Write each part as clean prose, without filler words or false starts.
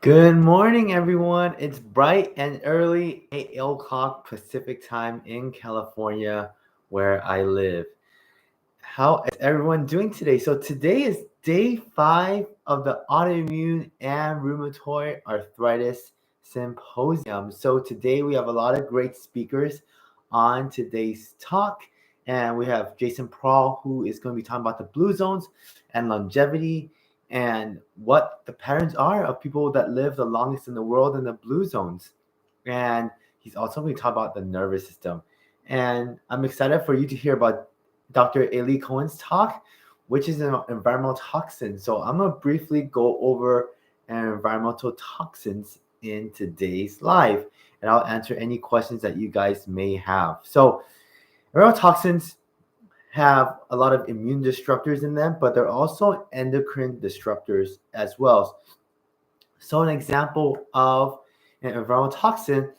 Good morning, everyone. It's bright and early, 8 o'clock Pacific time in California, where I live. How is everyone doing today? So, today is day 5 of the Autoimmune and Rheumatoid Arthritis Symposium. So, today we have a lot of great speakers on today's talk. And we have Jason Prawl, who is going to be talking about the blue zones and longevity and what the patterns are of people that live the longest in the world in the blue zones. And he's also going to talk about the nervous system. And I'm excited for you to hear about Dr. Ailey Cohen's talk, which is an environmental toxin. So I'm going to briefly go over environmental toxins in today's live, and I'll answer any questions that you guys may have. So environmental toxins have a lot of immune disruptors in them, but they're also endocrine disruptors as well. So an example of an environmental toxin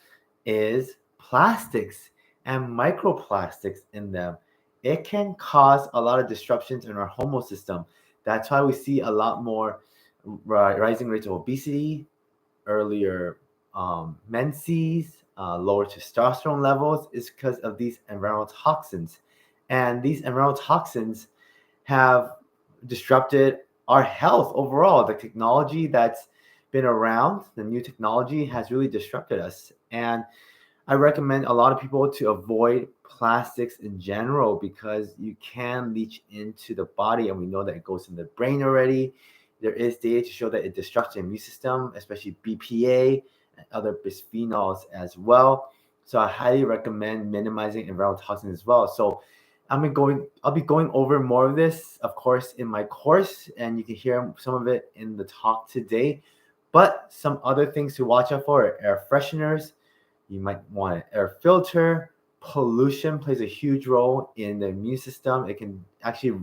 is plastics and microplastics in them. It can cause a lot of disruptions in our hormone system. That's why we see a lot more rising rates of obesity, earlier menses, lower testosterone levels, is because of these environmental toxins. And these environmental toxins have disrupted our health overall. The technology that's been around, the new technology has really disrupted us. And I recommend a lot of people to avoid plastics in general because you can leach into the body, and we know that it goes in the brain already. There is data to show that it disrupts the immune system, especially BPA and other bisphenols as well. So I highly recommend minimizing environmental toxins as well. So I'll be going over more of this, of course, in my course, and you can hear some of it in the talk today. But some other things to watch out for are air fresheners. You might want an air filter. Pollution plays a huge role in the immune system. It can actually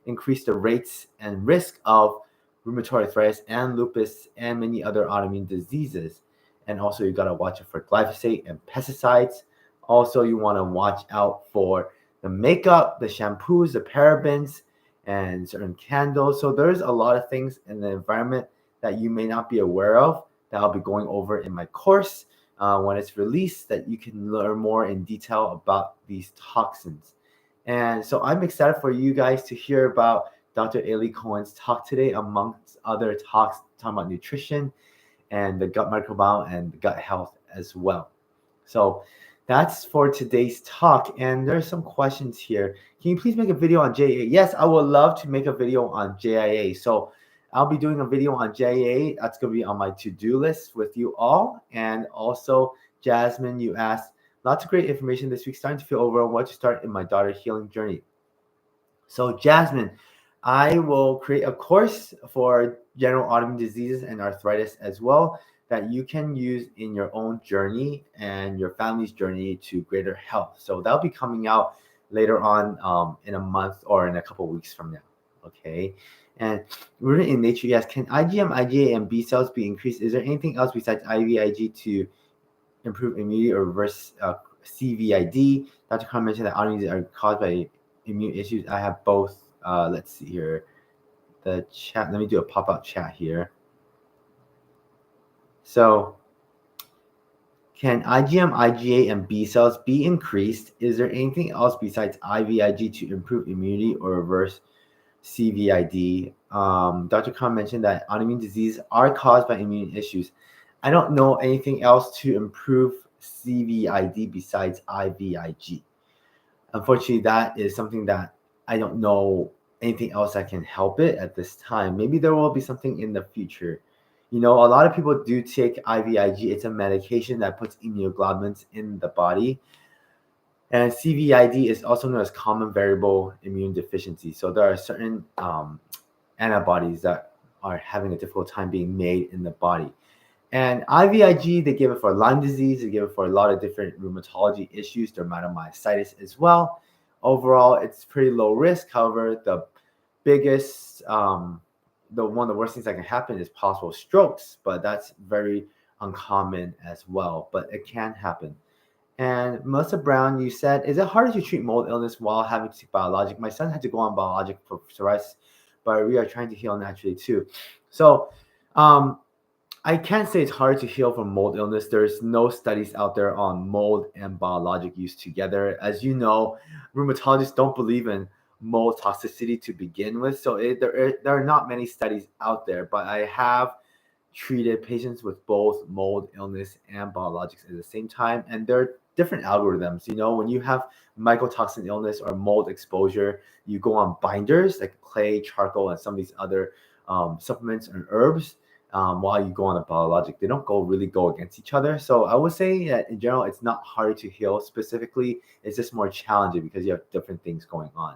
increase the rates and risk of rheumatoid arthritis and lupus and many other autoimmune diseases. And also, you got to watch out for glyphosate and pesticides. Also, you want to watch out for the makeup, the shampoos, the parabens, and certain candles. So there's a lot of things in the environment that you may not be aware of that I'll be going over in my course when it's released, that you can learn more in detail about these toxins. And so I'm excited for you guys to hear about Dr. Ailey Cohen's talk today, amongst other talks talking about nutrition and the gut microbiome and gut health as well. So that's for today's talk. And there's some questions here. Can you please make a video on JIA? Yes, I would love to make a video on JIA. So I'll be doing a video on JIA. That's going to be on my to-do list with you all. And also, Jasmine, you asked, lots of great information this week. Starting to feel overwhelmed. What to start in my daughter's healing journey? So, Jasmine, I will create a course for general autoimmune diseases and arthritis as well that you can use in your own journey and your family's journey to greater health. So that'll be coming out later on in a month or in a couple of weeks from now. Okay. And rooted in nature, yes. Can IgM, IgA, and B cells be increased? Is there anything else besides IVIG to improve immunity or reverse CVID? Dr. Khan mentioned that autoimmune are caused by immune issues. I have both. Let's see here. The chat. Let me do a pop-up chat here. So, can IgM, IgA, and B cells be increased? Is there anything else besides IVIG to improve immunity or reverse CVID? Dr. Khan mentioned that autoimmune diseases are caused by immune issues. I don't know anything else to improve CVID besides IVIG. Unfortunately, that is something that I don't know anything else that can help it at this time. Maybe there will be something in the future. You know, a lot of people do take IVIG. It's a medication that puts immunoglobulins in the body. And CVID is also known as common variable immune deficiency. So there are certain antibodies that are having a difficult time being made in the body. And IVIG, they give it for Lyme disease. They give it for a lot of different rheumatology issues, dermatomyositis as well. Overall, it's pretty low risk. However, the biggest, one of the worst things that can happen is possible strokes, but that's very uncommon as well. But it can happen. And Melissa Brown, you said, is it harder to treat mold illness while having to take biologic? My son had to go on biologic for psoriasis, but we are trying to heal naturally too. So, I can't say it's hard to heal from mold illness. There's no studies out there on mold and biologic use together. As you know, rheumatologists don't believe in mold toxicity to begin with. So there are not many studies out there, but I have treated patients with both mold illness and biologics at the same time. And there are different algorithms. When you have mycotoxin illness or mold exposure, you go on binders like clay, charcoal, and some of these other supplements and herbs while you go on a biologic. They don't really go against each other. So I would say that in general, it's not hard to heal specifically. It's just more challenging because you have different things going on.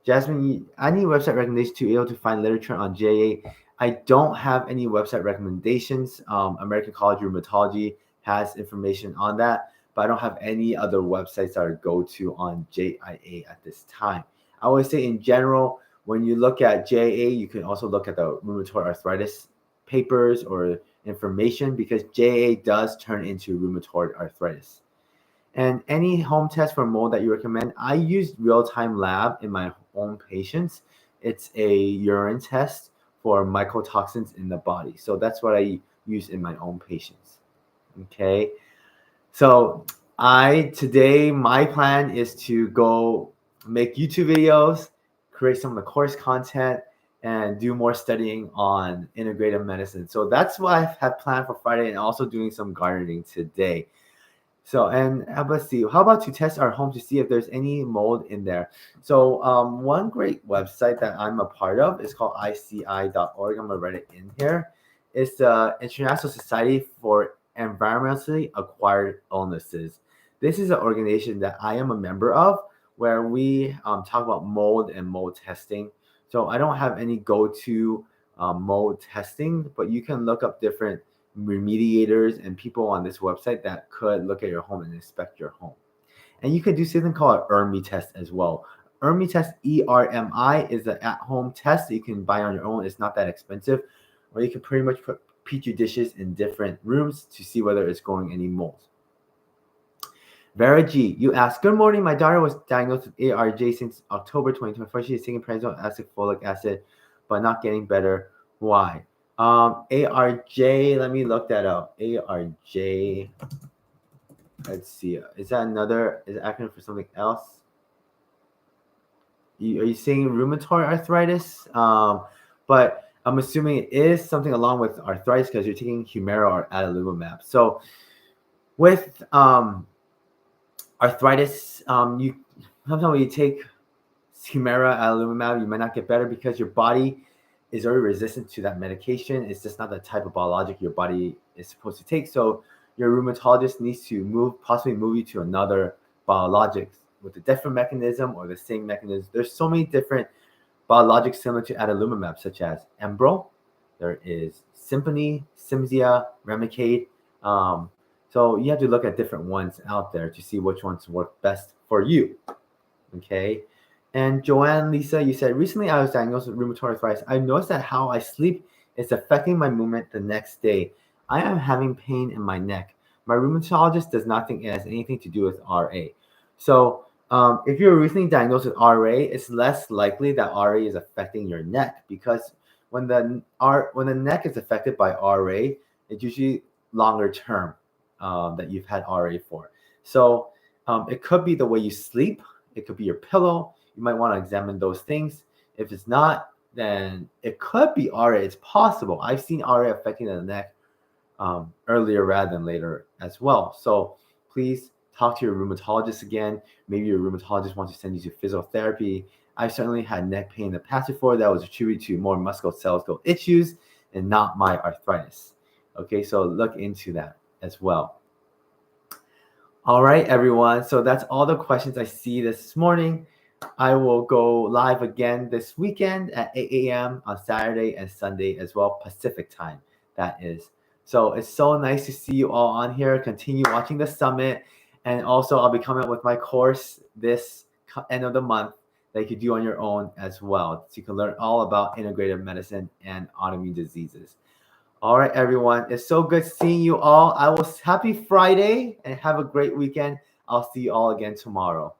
Jasmine, any website recommendations to be able to find literature on JA? I don't have any website recommendations. American College of Rheumatology has information on that, but I don't have any other websites that I go to on JIA at this time. I would say in general, when you look at JA, you can also look at the rheumatoid arthritis papers or information because JA does turn into rheumatoid arthritis. And any home test for mold that you recommend, I use real-time lab in my own patients. It's a urine test for mycotoxins in the body. So that's what I use in my own patients. Okay. So today my plan is to go make YouTube videos, create some of the course content, and do more studying on integrative medicine. So that's what I have planned for Friday, and also doing some gardening today. So, and let's see, how about to test our home to see if there's any mold in there? So one great website that I'm a part of is called ICI.org. I'm going to write it in here. It's the International Society for Environmentally Acquired Illnesses. This is an organization that I am a member of where we talk about mold and mold testing. So I don't have any go-to mold testing, but you can look up different remediators and people on this website that could look at your home and inspect your home. And you can do something called an ERMI test as well. ERMI test, ERMI, is an at-home test that you can buy on your own. It's not that expensive. Or you can pretty much put petri dishes in different rooms to see whether it's growing any mold. Vera G, you ask, good morning. My daughter was diagnosed with ARJ since October 2024. She is taking prednisone, folic acid, but not getting better. Why? ARJ, let me look that up. ARJ, let's see. Is that is it acronym for something else? Are you saying rheumatoid arthritis? But I'm assuming it is something along with arthritis because you're taking Humira or adalimumab. So with arthritis, sometimes when you take Humira, adalimumab, you might not get better because your body is already resistant to that medication. It's just not the type of biologic your body is supposed to take. So your rheumatologist needs to possibly move you to another biologic with a different mechanism or the same mechanism. There's so many different biologics similar to adalimumab, such as Enbrel. There is Symphony, Cimzia, Remicade. So you have to look at different ones out there to see which ones work best for you. Okay. And Joanne, Lisa, you said, recently I was diagnosed with rheumatoid arthritis. I noticed that how I sleep is affecting my movement the next day. I am having pain in my neck. My rheumatologist does not think it has anything to do with RA. So if you're recently diagnosed with RA, it's less likely that RA is affecting your neck because when the neck is affected by RA, it's usually longer term that you've had RA for. So it could be the way you sleep. It could be your pillow. You might want to examine those things. If it's not, then it could be RA. It's possible. I've seen RA affecting the neck earlier rather than later as well. So please talk to your rheumatologist again. Maybe your rheumatologist wants to send you to physiotherapy. I've certainly had neck pain in the past before that was attributed to more musculoskeletal issues and not my arthritis. Okay, so look into that as well. All right, everyone. So that's all the questions I see this morning. I will go live again this weekend at 8 a.m. on Saturday and Sunday as well, Pacific time, that is. So it's so nice to see you all on here. Continue watching the summit. And also, I'll be coming up with my course this end of the month that you can do on your own as well. So you can learn all about integrative medicine and autoimmune diseases. All right, everyone. It's so good seeing you all. Happy Friday and have a great weekend. I'll see you all again tomorrow.